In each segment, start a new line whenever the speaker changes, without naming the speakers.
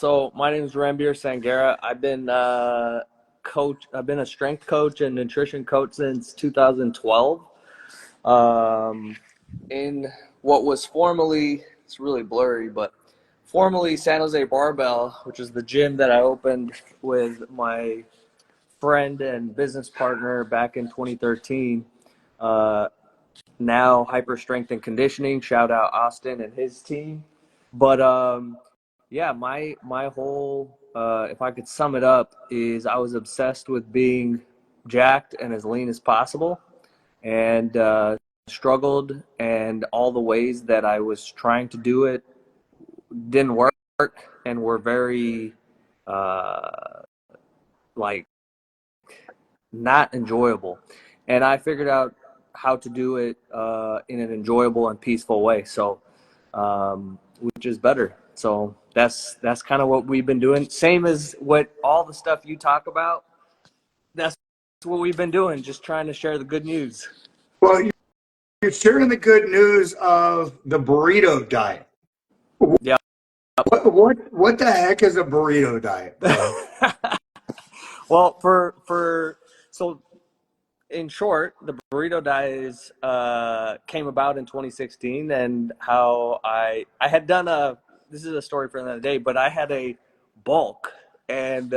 So my name is Ranbir Sangera. I've been a strength coach and nutrition coach since 2012. In what was formerly, it's really blurry, but formerly San Jose Barbell, which is the gym that I opened with my friend and business partner back in 2013. Now Hyper Strength and Conditioning. Shout out Austin and his team. But yeah, my whole if I could sum it up is I was obsessed with being jacked and as lean as possible, and struggled, and all the ways that I was trying to do it didn't work and were very like not enjoyable. And I figured out how to do it in an enjoyable and peaceful way. So which is better. So that's kind of what we've been doing. Same as what all the stuff you talk about. That's what we've been doing. Just trying to share the good news.
Well, you're sharing the good news of the burrito diet.
Yeah.
What the heck is a burrito diet, bro?
Well, so in short, the burrito diet came about in 2016, and how I had done this is a story for another day, but I had a bulk, and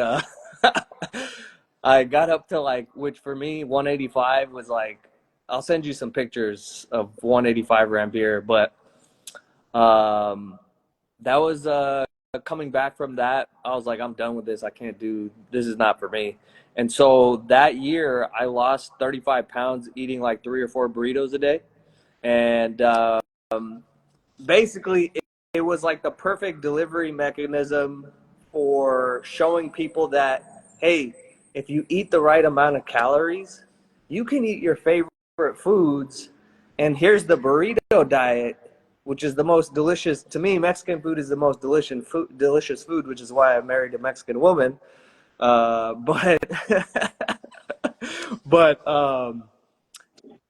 I got up to which for me 185 was I'll send you some pictures of 185 Ranbir, but that was coming back from that. I was like, I'm done with this. I can't do this. Is not for me. And so that year I lost 35 pounds eating like 3 or 4 burritos a day. And basically it was like the perfect delivery mechanism for showing people that, hey, if you eat the right amount of calories, you can eat your favorite foods. And here's the burrito diet, which is the most delicious. To me, Mexican food is the most delicious food, which is why I married a Mexican woman. But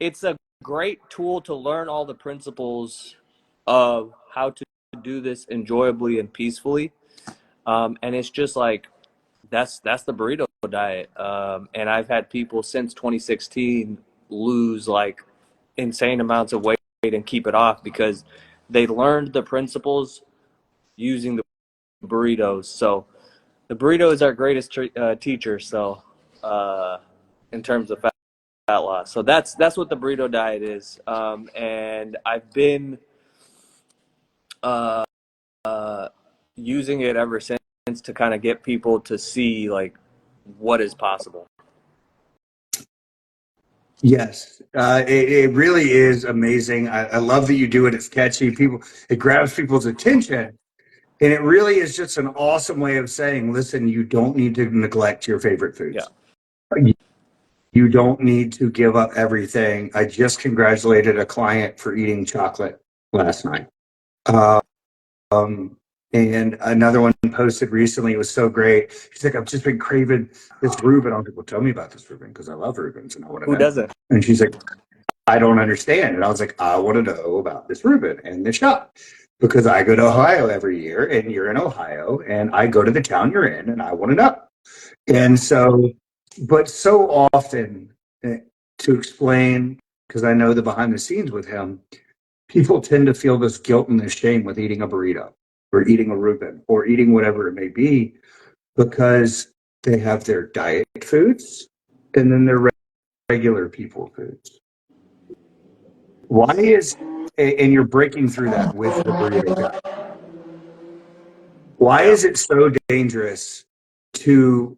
it's a great tool to learn all the principles of how to do this enjoyably and peacefully. And it's just like, that's the burrito diet. And I've had people since 2016 lose like insane amounts of weight and keep it off because they learned the principles using the burritos. So the burrito is our greatest teacher. So in terms of fat loss, so that's what the burrito diet is. And I've been using it ever since to kind of get people to see like what is possible.
Yes, it really is amazing. I love that you do it. It's catchy. It grabs people's attention. And it really is just an awesome way of saying, listen, you don't need to neglect your favorite foods.
Yeah.
You don't need to give up everything. I just congratulated a client for eating chocolate last night. And another one posted recently. It was so great. She's like, I've just been craving this Reuben. I was like, well, tell me about this Reuben, because I love Reubens and I want to know.
Who doesn't?
And she's like, I don't understand. And I was like, I want to know about this Reuben and the shop, because I go to Ohio every year and you're in Ohio and I go to the town you're in and I want to know. And so, but so often to explain, because I know the behind the scenes with him, people tend to feel this guilt and this shame with eating a burrito or eating a Reuben or eating whatever it may be, because they have their diet foods and then their regular people foods. Why is, and you're breaking through that with the burrito diet, why is it so dangerous to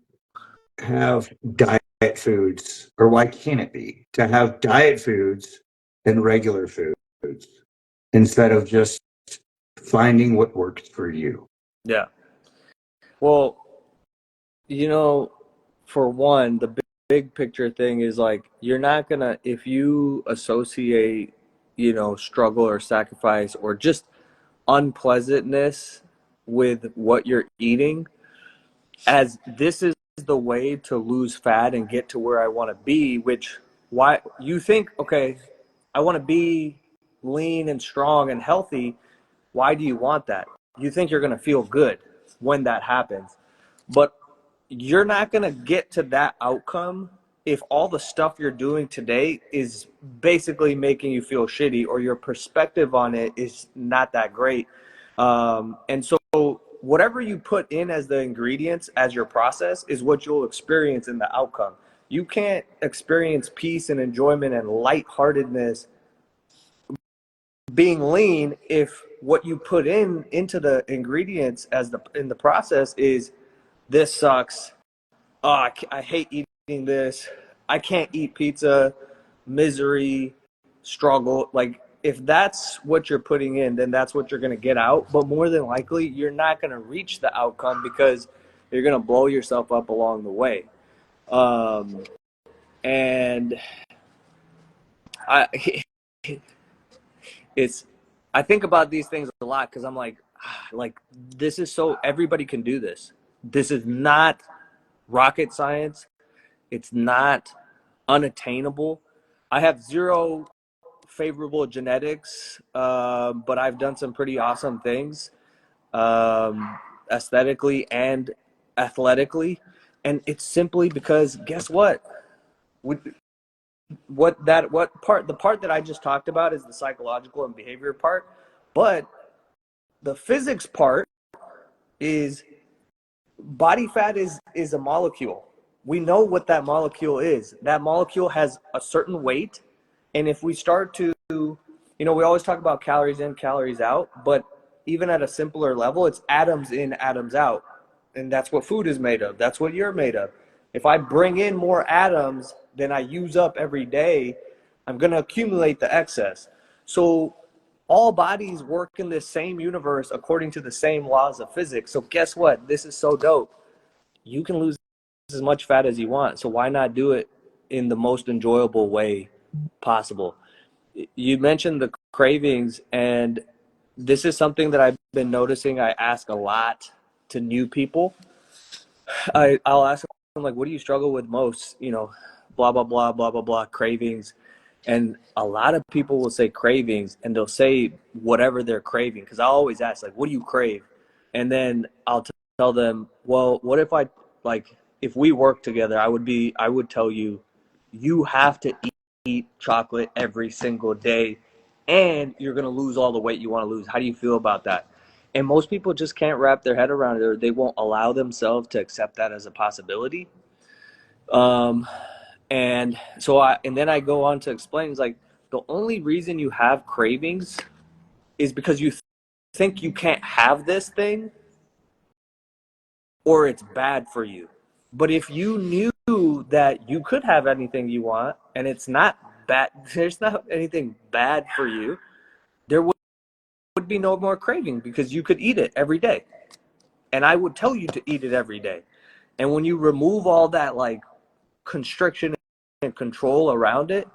have diet foods, or why can't it be to have diet foods and regular foods instead of just finding what works for you?
Yeah. Well, for one, the big picture thing is like, you're not gonna, if you associate, struggle or sacrifice or just unpleasantness with what you're eating, as this is the way to lose fat and get to where I want to be, why you think, okay, I want to be lean and strong and healthy. Why do you want that? You think you're going to feel good. when that happens. But you're not going to get to that outcome if all the stuff you're doing today is basically making you feel shitty, or your perspective on it is not that great. And so whatever you put in as the ingredients as your process is what you'll experience in the outcome. You can't experience peace and enjoyment and lightheartedness being lean if what you put into the ingredients as the in the process is, this sucks, oh, I hate eating this, I can't eat pizza, misery, struggle. Like, if that's what you're putting in, then that's what you're going to get out. But more than likely, you're not going to reach the outcome because you're going to blow yourself up along the way. And I, I think about these things a lot because I'm like, this is so, everybody can do this. This is not rocket science. It's not unattainable. I have zero favorable genetics, but I've done some pretty awesome things, aesthetically and athletically. And it's simply because, guess what? The part that I just talked about is the psychological and behavior part, but the physics part is, body fat is a molecule. We know what that molecule is. That molecule has a certain weight, and if we start to, we always talk about calories in, calories out, but even at a simpler level, it's atoms in, atoms out. And that's what food is made of. That's what you're made of. If I bring in more atoms than I use up every day, I'm going to accumulate the excess. So all bodies work in this same universe according to the same laws of physics. So guess what? This is so dope. You can lose as much fat as you want. So why not do it in the most enjoyable way possible? You mentioned the cravings, and this is something that I've been noticing. I ask a lot to new people. I'll ask them, like, what do you struggle with most? Blah, blah, blah, blah, blah, blah, cravings. And a lot of people will say cravings, and they'll say whatever they're craving. Because I always ask, like, what do you crave? And then I'll tell them, well, what if if we work together, I would tell you, you have to eat chocolate every single day, and you're going to lose all the weight you want to lose. How do you feel about that? And most people just can't wrap their head around it, or they won't allow themselves to accept that as a possibility. And then I go on to explain, it's like, the only reason you have cravings is because you think you can't have this thing, or it's bad for you. But if you knew that you could have anything you want, and it's not bad, there's not anything bad for you, there would be no more craving, because you could eat it every day. And I would tell you to eat it every day. And when you remove all that constriction and control around it,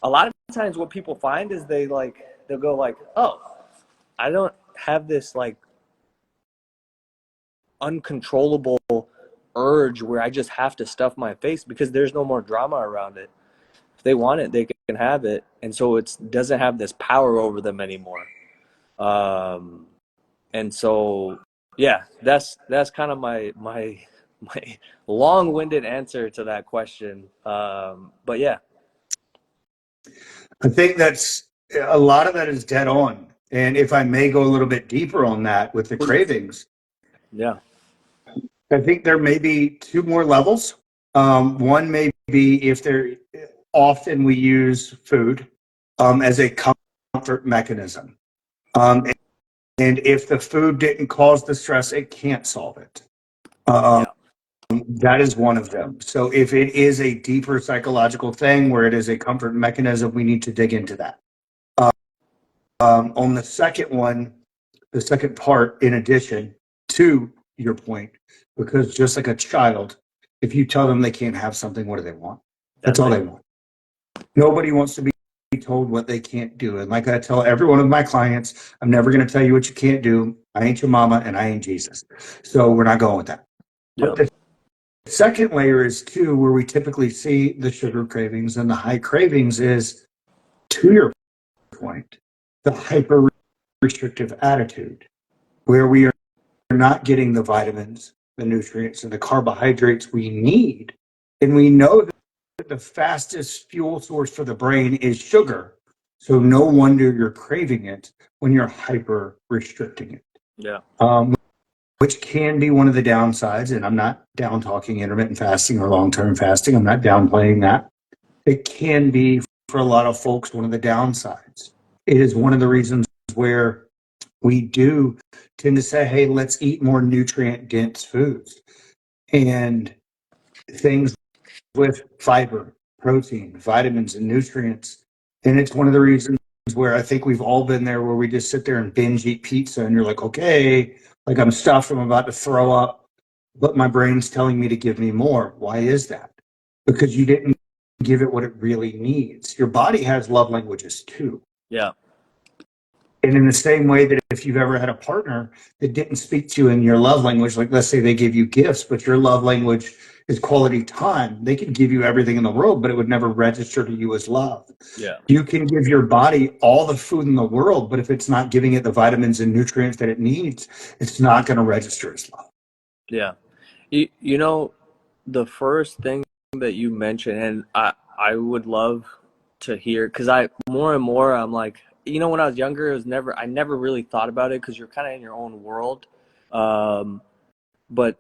a lot of times what people find is they'll go oh, I don't have this uncontrollable urge where I just have to stuff my face, because there's no more drama around it. If they want it, they can have it. And so it doesn't have this power over them anymore. And so, yeah, that's kind of my long-winded answer to that question. But yeah.
I think that's a lot of that is dead on. And if I may go a little bit deeper on that with the cravings,
Yeah.
I think there may be two more levels. One may be if often we use food as a comfort mechanism. And if the food didn't cause the stress, it can't solve it.
Yeah.
That is one of them. So if it is a deeper psychological thing where it is a comfort mechanism, we need to dig into that. On the second one, the second part, in addition to your point, because just like a child, if you tell them they can't have something, what do they want? That's all they want. Nobody wants to be told what they can't do. And like I tell every one of my clients, I'm never going to tell you what you can't do. I ain't your mama and I ain't Jesus. So we're not going with that.
Yeah.
But the second layer is too, where we typically see the sugar cravings and the high cravings is, to your point, the hyper restrictive attitude, where we are not getting the vitamins, the nutrients, and the carbohydrates we need. And we know that the fastest fuel source for the brain is sugar. So no wonder you're craving it when you're hyper restricting it.
Yeah.
Which can be one of the downsides. And I'm not down talking intermittent fasting or long term fasting. I'm not downplaying that. It can be, for a lot of folks, one of the downsides. It is one of the reasons where we do tend to say, hey, let's eat more nutrient dense foods and things with fiber, protein, vitamins, and nutrients. And it's one of the reasons where I think we've all been there, where we just sit there and binge eat pizza and you're like, okay, like I'm stuffed, I'm about to throw up, but my brain's telling me to give me more. Why is that? Because you didn't give it what it really needs. Your body has love languages too.
Yeah.
And in the same way that if you've ever had a partner that didn't speak to you in your love language, like let's say they give you gifts, but your love language is quality time, they could give you everything in the world, but it would never register to you as love.
Yeah.
You can give your body all the food in the world, but if it's not giving it the vitamins and nutrients that it needs, it's not going to register as love.
Yeah. You know, the first thing that you mentioned, and I would love to hear, because I more and more I'm like, you know, when I was younger, I never really thought about it because you're kind of in your own world. Um, but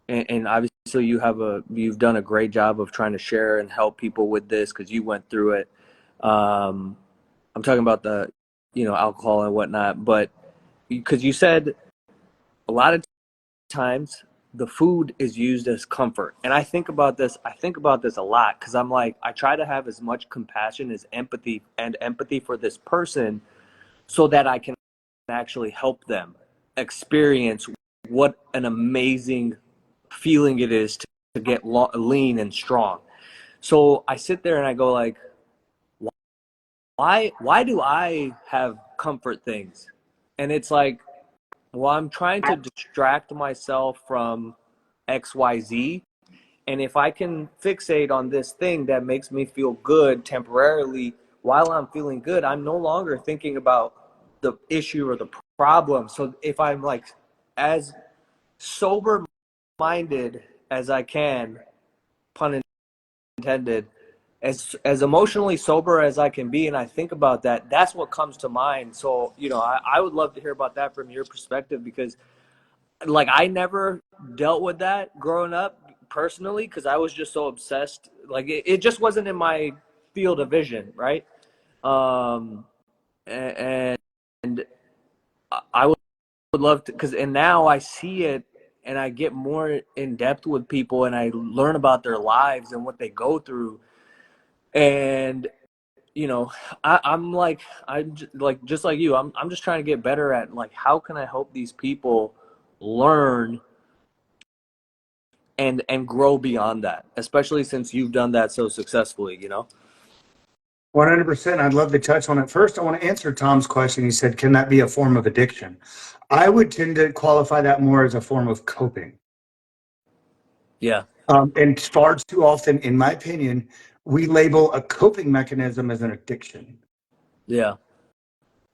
and obviously you've done a great job of trying to share and help people with this because you went through it. I'm talking about the, you know, alcohol and whatnot, but because you said a lot of times the food is used as comfort, and I think about this a lot because I'm like, I try to have as much compassion as empathy for this person so that I can actually help them experience what an amazing feeling it is to get lean and strong. So I sit there and I go like, why do I have comfort things? And it's like, well, I'm trying to distract myself from XYZ. And if I can fixate on this thing that makes me feel good temporarily while I'm feeling good, I'm no longer thinking about the issue or the problem. So if I'm like as sober minded as I can, pun intended, as emotionally sober as I can be, and I think about that, that's what comes to mind. So, you know, I would love to hear about that from your perspective because like I never dealt with that growing up personally because I was just so obsessed. Like it just wasn't in my field of vision, right? Um, and I would love to, because and now I see it and I get more in depth with people and I learn about their lives and what they go through. And you know, I'm like like just like you, I'm just trying to get better at like how can I help these people learn and grow beyond that, especially since you've done that so successfully, you know?
100%. I'd love to touch on it. First, I want to answer Tom's question. He said, can that be a form of addiction? I would tend to qualify that more as a form of coping.
Yeah.
And far too often, in my opinion, we label a coping mechanism as an addiction.
Yeah.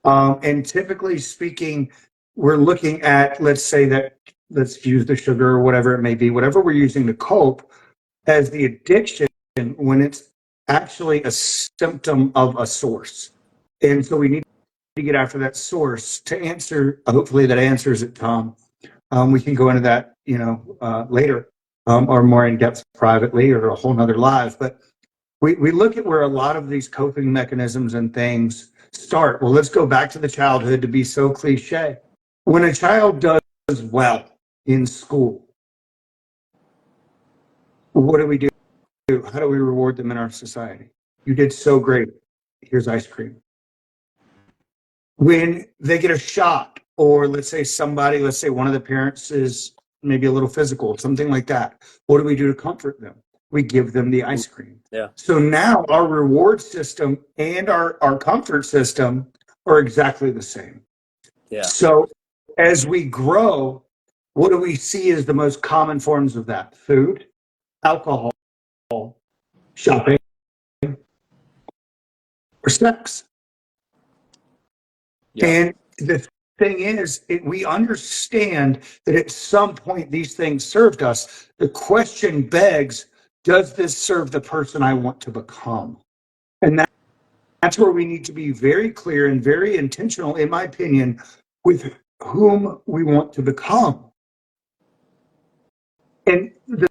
And typically speaking, we're looking at, let's use the sugar or whatever it may be, whatever we're using to cope as the addiction when it's actually a symptom of a source. And so we need to get after that source to answer. Hopefully that answers it, Tom. We can go into that, later, or more in depth privately or a whole nother live. But we look at where a lot of these coping mechanisms and things start. Well, let's go back to the childhood to be so cliche. When a child does well in school, what do we do? How do we reward them in our society? You did so great. Here's ice cream. When they get a shot, or let's say one of the parents is maybe a little physical, something like that, what do we do to comfort them? We give them the ice cream.
Yeah.
So now our reward system and our comfort system are exactly the same.
Yeah.
So as we grow, what do we see as the most common forms of that? Food, alcohol, shopping, or sex.
Yeah.
And the thing is, we understand that at some point these things served us. The question begs, does this serve the person I want to become? And that's where we need to be very clear and very intentional, in my opinion, with whom we want to become. And the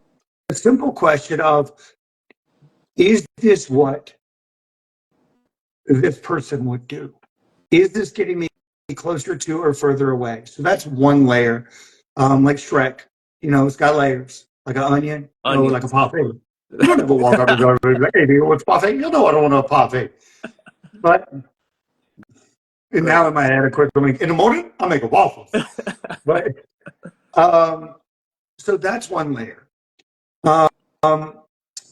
simple question of, is this what this person would do? Is this getting me closer to or further away? So that's one layer. Like Shrek, it's got layers, like an onion, like a parfait. You don't ever walk up and go, hey, what's parfait? You know I don't want a parfait. But now in my head, in the morning, I make a waffle. But so that's one layer. And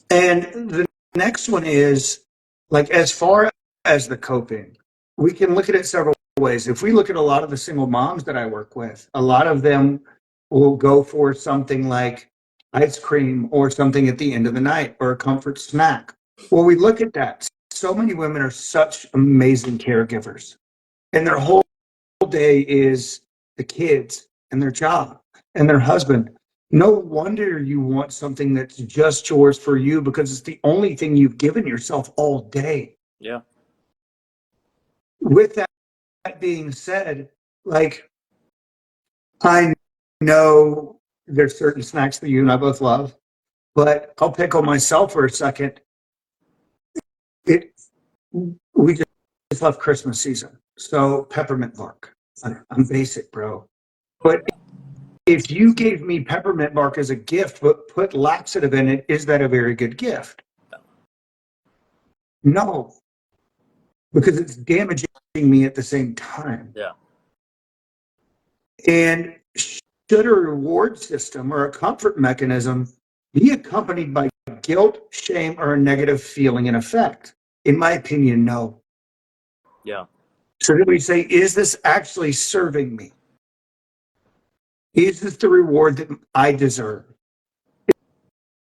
the next one is, like, as far as the coping, we can look at it several ways. If we look at a lot of the single moms that I work with, a lot of them will go for something like ice cream or something at the end of the night or a comfort snack. Well, we look at that. So many women are such amazing caregivers, and their whole day is the kids and their job and their husband. No wonder you want something that's just yours for you, because it's the only thing you've given yourself all day.
Yeah.
With that being said, like, I know there's certain snacks that you and I both love, but I'll pick on myself for a second. We just love Christmas season. So peppermint bark. I'm basic, bro. But if you gave me peppermint bark as a gift, but put laxative in it, is that a very good gift? No, because it's damaging me at the same time.
Yeah.
And should a reward system or a comfort mechanism be accompanied by guilt, shame, or a negative feeling and effect? In my opinion, no.
Yeah.
So then we say, is this actually serving me? Is this the reward that I deserve?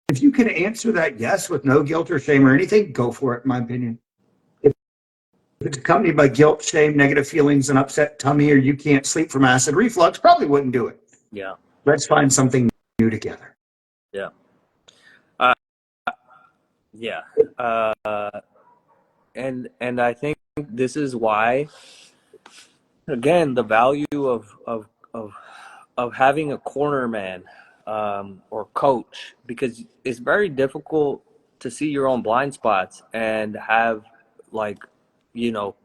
If you can answer that yes with no guilt or shame or anything, go for it, in my opinion. If it's accompanied by guilt, shame, negative feelings, an upset tummy, or you can't sleep from acid reflux, probably wouldn't do it.
Yeah.
Let's find something new together.
Yeah. Yeah. And I think this is why, again, the value of having a corner man or coach, because it's very difficult to see your own blind spots and have, like,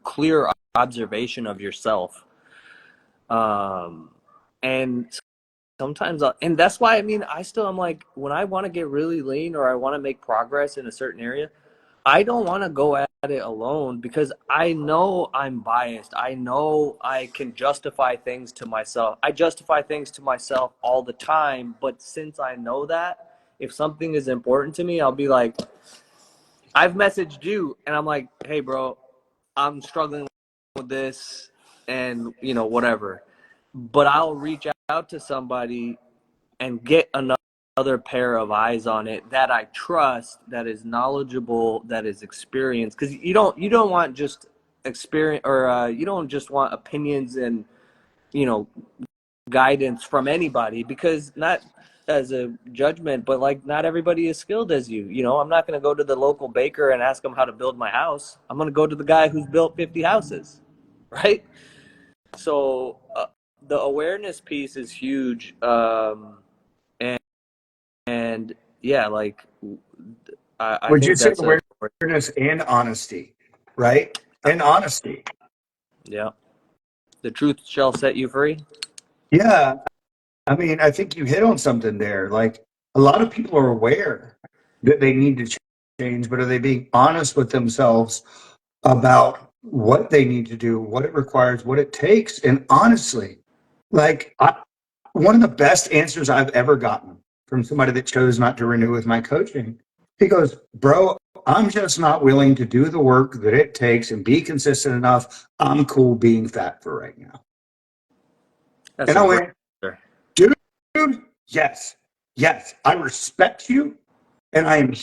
clear observation of yourself. And sometimes, and that's why, I'm like, when I want to get really lean or I want to make progress in a certain area, I don't want to go at it alone, because I know I'm biased. I know I can justify things to myself. I justify things to myself all the time, but since I know that, if something is important to me, I'll be like, I've messaged you and I'm like, hey bro, I'm struggling with this and whatever. But I'll reach out to somebody and get another pair of eyes on it that I trust, that is knowledgeable, that is experienced. Because you don't want just experience, or you don't just want opinions and guidance from anybody, because not as a judgment, but like, not everybody is skilled as you. I'm not going to go to the local baker and ask him how to build my house. I'm going to go to the guy who's built 50 houses, right? So the awareness piece is huge. And yeah, like, I
Would
think
you say
that's
awareness and honesty, right? And honesty.
yeah. The truth shall set you free.
Yeah. I think you hit on something there. Like, a lot of people are aware that they need to change, but are they being honest with themselves about what they need to do, what it requires, what it takes? And honestly, like, one of the best answers I've ever gotten from somebody that chose not to renew with my coaching, he goes, bro, I'm just not willing to do the work that it takes and be consistent enough. I'm cool being fat for right now.
That's
And
a
I
great
went,
answer.
dude, yes, I respect you and I am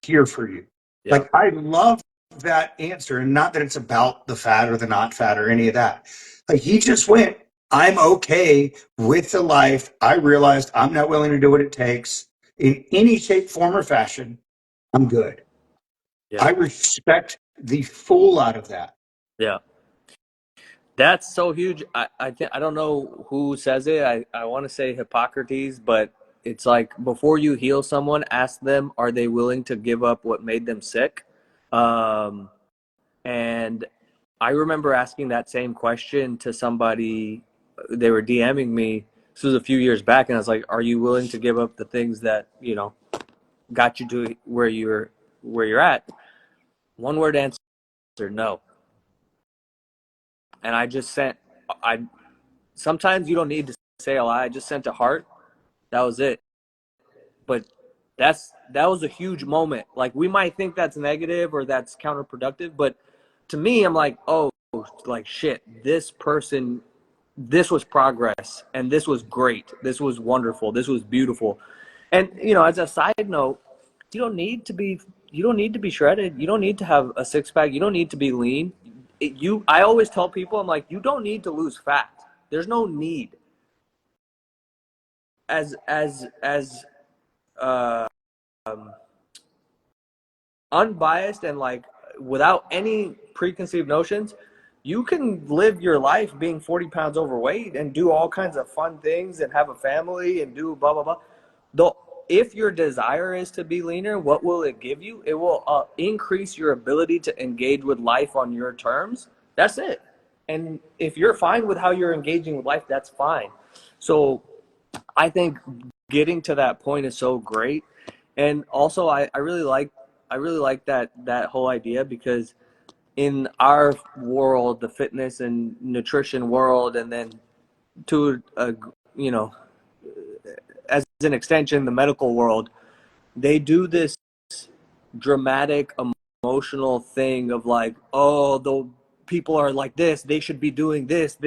here for you.
Yeah.
Like, I love that answer, and not that it's about the fat or the not fat or any of that. Like, he just went, I'm okay with the life. I realized I'm not willing to do what it takes in any shape, form, or fashion. I'm good.
Yeah.
I respect the fool out of that.
Yeah. That's so huge. I don't know who says it. I want to say Hippocrates, but it's like before you heal someone, ask them, are they willing to give up what made them sick? Um, and I remember asking that same question to somebody. They were DMing me. This was a few years back, and I was like, "Are you willing to give up the things that got you to where you're at?" One word answer: no. And I just sent. I sometimes you don't need to say a lot. I just sent a heart. That was it. But that was a huge moment. Like we might think that's negative or that's counterproductive, but to me, I'm like, oh, like shit. This person, this was progress, and this was great. This was wonderful. This was beautiful. And as a side note, you don't need to be you don't need to be shredded. You don't need to have a six pack. You don't need to be lean. I always tell people, I'm like, you don't need to lose fat. There's no need. As uh, um, unbiased and like without any preconceived notions, you can live your life being 40 pounds overweight and do all kinds of fun things and have a family and do blah blah blah. Though, if your desire is to be leaner, what will it give you? It will increase your ability to engage with life on your terms. That's it. And if you're fine with how you're engaging with life, that's fine. So I think getting to that point is so great. And also I really like that whole idea because in our world, the fitness and nutrition world, and then to you know as an extension, the medical world, they do this dramatic emotional thing of like, oh, the people are like this, they should be doing this,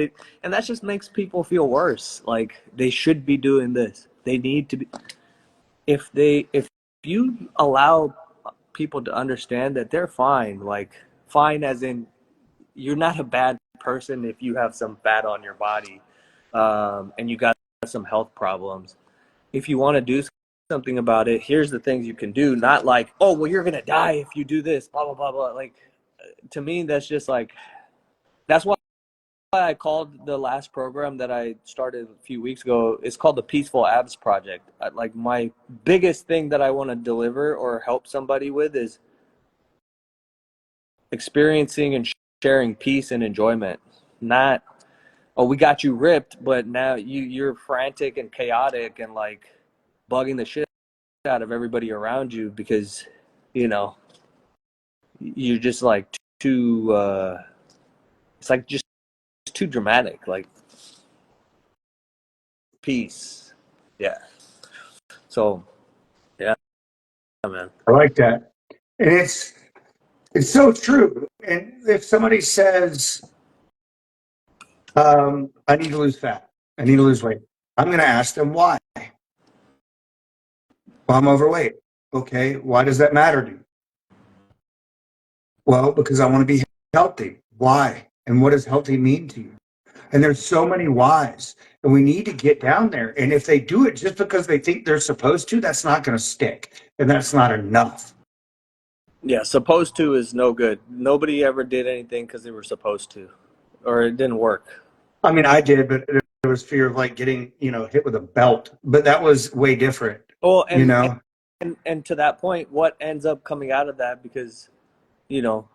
and that just makes people feel worse. Like they should be doing this. They need to be. If you allow people to understand that they're fine, like fine as in you're not a bad person if you have some fat on your body, and you got some health problems. If you want to do something about it, here's the things you can do. Not like, oh, well, you're gonna die if you do this, blah blah blah blah. Like to me, that's just like that's why I called the last program that I started a few weeks ago. It's called the Peaceful Abs Project. Like my biggest thing that I want to deliver or help somebody with is experiencing and sharing peace and enjoyment. Not, oh, we got you ripped, but now you're frantic and chaotic and like bugging the shit out of everybody around you because you know you're just like too. It's like just too dramatic. Like peace, yeah. So yeah, man.
I like that. And it's so true. And if somebody says, I need to lose fat, I need to lose weight, I'm going to ask them why. Well, I'm overweight. Okay, why does that matter to you? Well, because I want to be healthy. Why? And what does healthy mean to you? And there's so many whys, and we need to get down there. And if they do it just because they think they're supposed to, that's not going to stick, and that's not enough.
Yeah, supposed to is no good. Nobody ever did anything because they were supposed to, or it didn't work.
I mean, I did, but there was fear of like getting, hit with a belt. But that was way different,
Well,
you
and
know.
and to that point, what ends up coming out of that because you know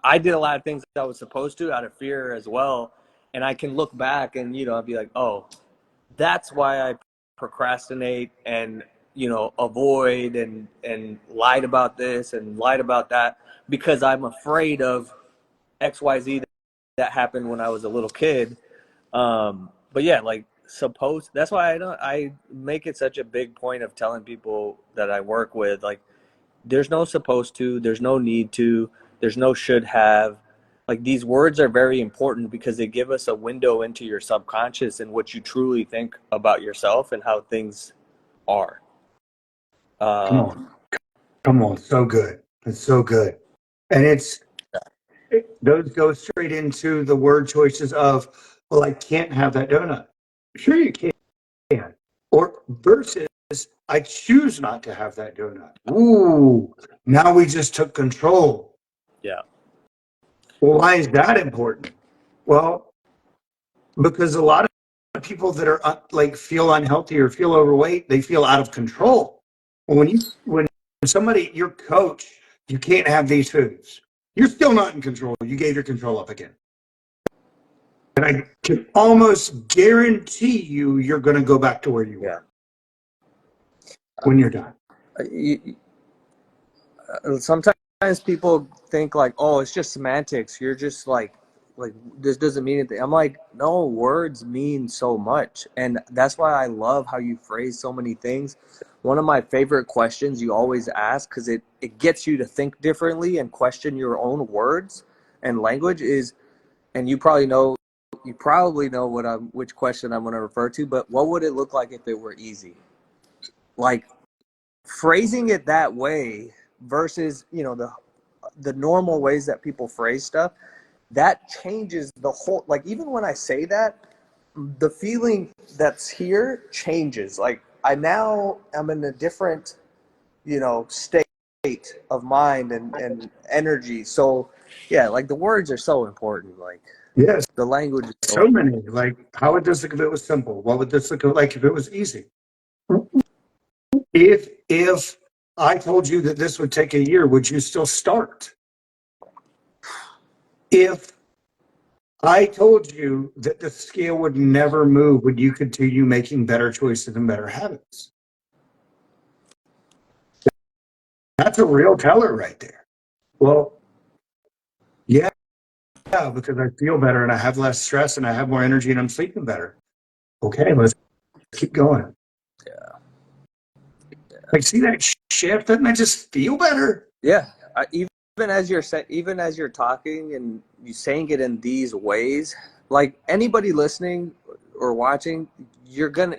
I did a lot of things that I was supposed to out of fear as well, and I can look back and I'd be like, oh, that's why I procrastinate and avoid and lied about this and lied about that because I'm afraid of XYZ that happened when I was a little kid. But yeah, like suppose that's why I make it such a big point of telling people that I work with, like, there's no supposed to, there's no need to, there's no should have. Like these words are very important because they give us a window into your subconscious and what you truly think about yourself and how things are.
Come
Um,
on, come on, so good. It's so good, and those go straight into the word choices of well, I can't have that donut. Sure, you can. Or versus, I choose not to have that donut. Ooh, now we just took control.
Yeah.
Well, why is that important? Well, because a lot of people that are like feel unhealthy or feel overweight, they feel out of control. Well, when somebody, your coach, you can't have these foods, you're still not in control. You gave your control up again. And I can almost guarantee you, you're going to go back to where you were when you're done.
Sometimes people think like, oh, it's just semantics. You're just like this doesn't mean anything. I'm like, no, words mean so much. And that's why I love how you phrase so many things. One of my favorite questions you always ask, because it gets you to think differently and question your own words and language is, and you probably know which question I'm going to refer to, but what would it look like if it were easy? Like phrasing it that way versus, the normal ways that people phrase stuff, that changes the whole, like even when I say that, the feeling that's here changes. Like I'm in a different, state of mind and energy. So yeah, like the words are so important. Like
Yes,
the language is so
so many. Like, how would this look if it was simple? What would this look like if it was easy? If I told you that this would take a year, would you still start? If I told you that the scale would never move, would you continue making better choices and better habits? That's a real teller right there. Well, yeah, because I feel better and I have less stress and I have more energy and I'm sleeping better. Okay, let's keep going.
yeah.
Like, see that shift? Doesn't that just feel better?
Yeah, even as you're talking and you saying it in these ways, like anybody listening or watching, you're gonna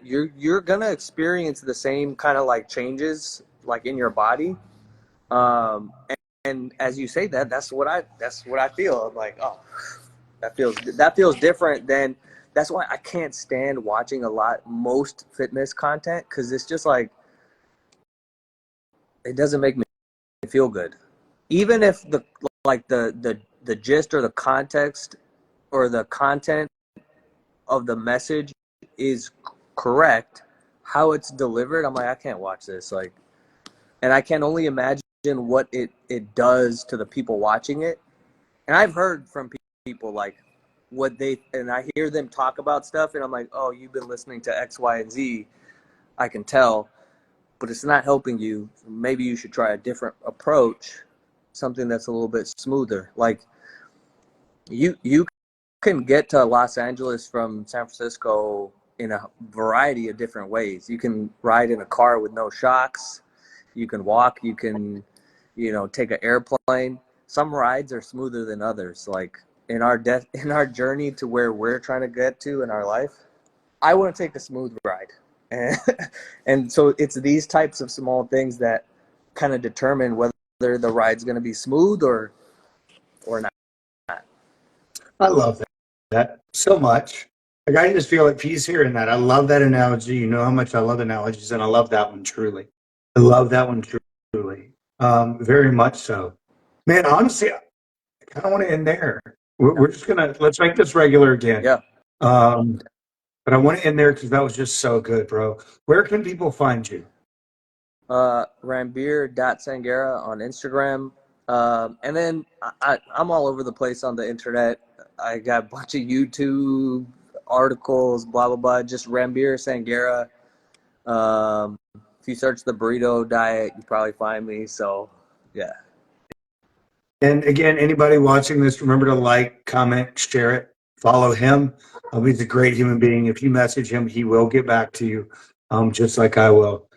experience the same kind of like changes like in your body. And as you say that, that's what I feel. I'm like, oh, that feels different than. That's why I can't stand watching most fitness content because it's just like it doesn't make me feel good. Even if the gist or the context or the content of the message is correct, how it's delivered, I'm like, I can't watch this. Like, and I can only imagine what it does to the people watching it. And I've heard from people like and I hear them talk about stuff, and I'm like, oh, you've been listening to X, Y, and Z. I can tell, but it's not helping you. Maybe you should try a different approach, something that's a little bit smoother. Like you can get to Los Angeles from San Francisco in a variety of different ways. You can ride in a car with no shocks. You can walk. You can, take an airplane. Some rides are smoother than others. Like in our journey to where we're trying to get to in our life, I want to take a smooth ride, and and so it's these types of small things that kind of determine whether the ride's going to be smooth or not.
I love that so much. Like, I just feel at peace hearing that. I love that analogy. You know how much I love analogies, and I love that one truly. I love that one truly, very much so. Man, honestly, I kind of want to end there. We're just gonna let's make this regular again.
Yeah.
Um, but I want to end there because that was just so good, bro. Where can people find you?
Ranbir.Sangera on Instagram. And then I'm all over the place on the internet. I got a bunch of YouTube articles, blah, blah, blah. Just Ranbir Sangera. If you search the Burrito Diet, you probably find me. So, yeah.
And again, anybody watching this, remember to like, comment, share it, follow him. He's a great human being. If you message him, he will get back to you, just like I will.